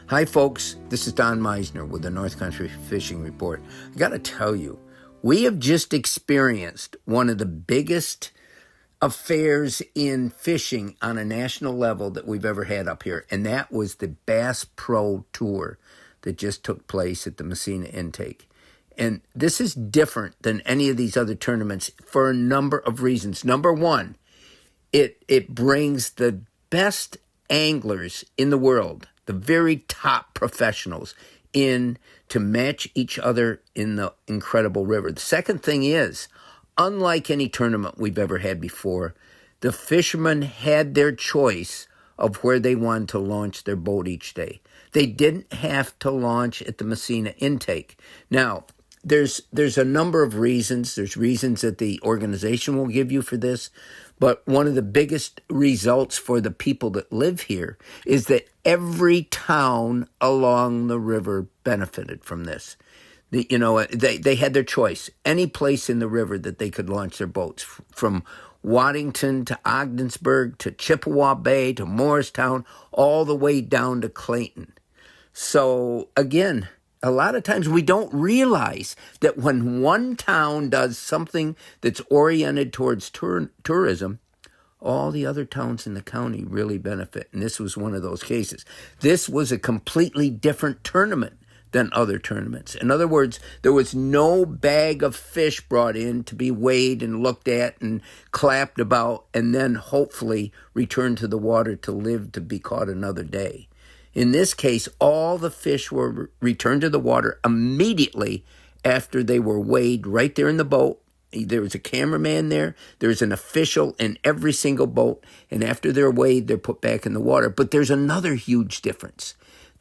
Hi, folks. This is Don Meissner with the North Country Fishing Report. I got to tell you, we have just experienced one of the biggest affairs in fishing on a national level that we've ever had up here, and that was the Bass Pro Tour that just took place at the Meissner intake. And this is different than any of these other tournaments for a number of reasons. Number one, it brings the best anglers in the world, the very top professionals, in to match each other in the incredible river. The second thing is, unlike any tournament we've ever had before, the fishermen had their choice of where they wanted to launch their boat each day. They didn't have to launch at the Meissner intake. Now, there's a number of reasons. There's reasons that the organization will give you for this, but one of the biggest results for the people that live here is that every town along the river benefited from this. They had their choice. Any place in the river that they could launch their boats, from Waddington to Ogdensburg to Chippewa Bay to Morristown, all the way down to Clayton. So again, a lot of times we don't realize that when one town does something that's oriented towards tourism, all the other towns in the county really benefit. And this was one of those cases. This was a completely different tournament than other tournaments. In other words, there was no bag of fish brought in to be weighed and looked at and clapped about and then hopefully returned to the water to live to be caught another day. In this case, all the fish were returned to the water immediately after they were weighed right there in the boat. There was a cameraman there. There's an official in every single boat. And after they're weighed, they're put back in the water. But there's another huge difference.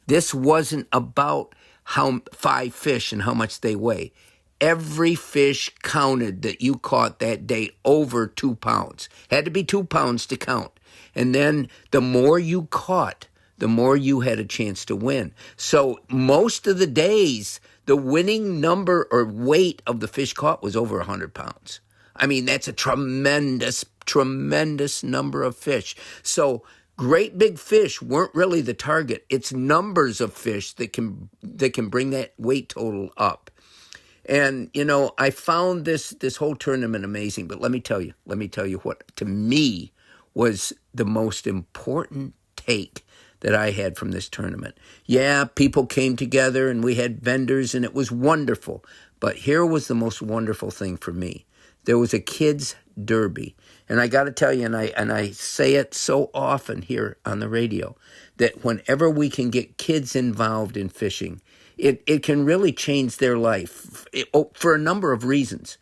This wasn't about how 5 fish and how much they weigh. Every fish counted that you caught that day over 2 pounds. Had to be 2 pounds to count. And then the more you caught, the more you had a chance to win. So most of the days, the winning number or weight of the fish caught was over 100 pounds. I mean, that's a tremendous, tremendous number of fish. So great big fish weren't really the target. It's numbers of fish that can bring that weight total up. And, I found this whole tournament amazing. But let me tell you what, to me, was the most important take that I had from this tournament. Yeah, people came together and we had vendors and it was wonderful. But here was the most wonderful thing for me. There was a kids' derby. And I got to tell you, and I say it so often here on the radio, that whenever we can get kids involved in fishing, it can really change their life for a number of reasons.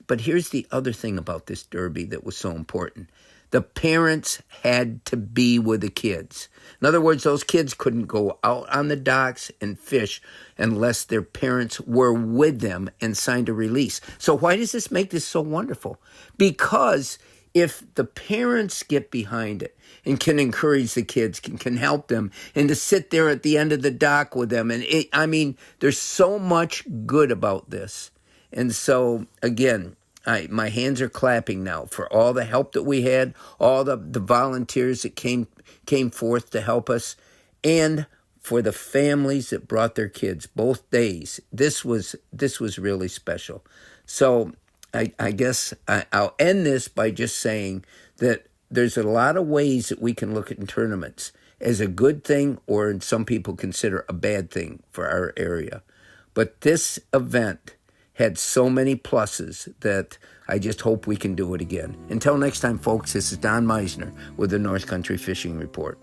But here's the other thing about this derby that was so important. The parents had to be with the kids. In other words, those kids couldn't go out on the docks and fish unless their parents were with them and signed a release. So why does this make this so wonderful? Because if the parents get behind it and can encourage the kids, can help them, and to sit there at the end of the dock with them, and there's so much good about this. And so, again, my hands are clapping now for all the help that we had, all the volunteers that came forth to help us, and for the families that brought their kids both days. This was really special. So I guess I'll end this by just saying that there's a lot of ways that we can look at tournaments as a good thing, or some people consider a bad thing for our area. But this event had so many pluses that I just hope we can do it again. Until next time, folks, this is Don Meissner with the North Country Fishing Report.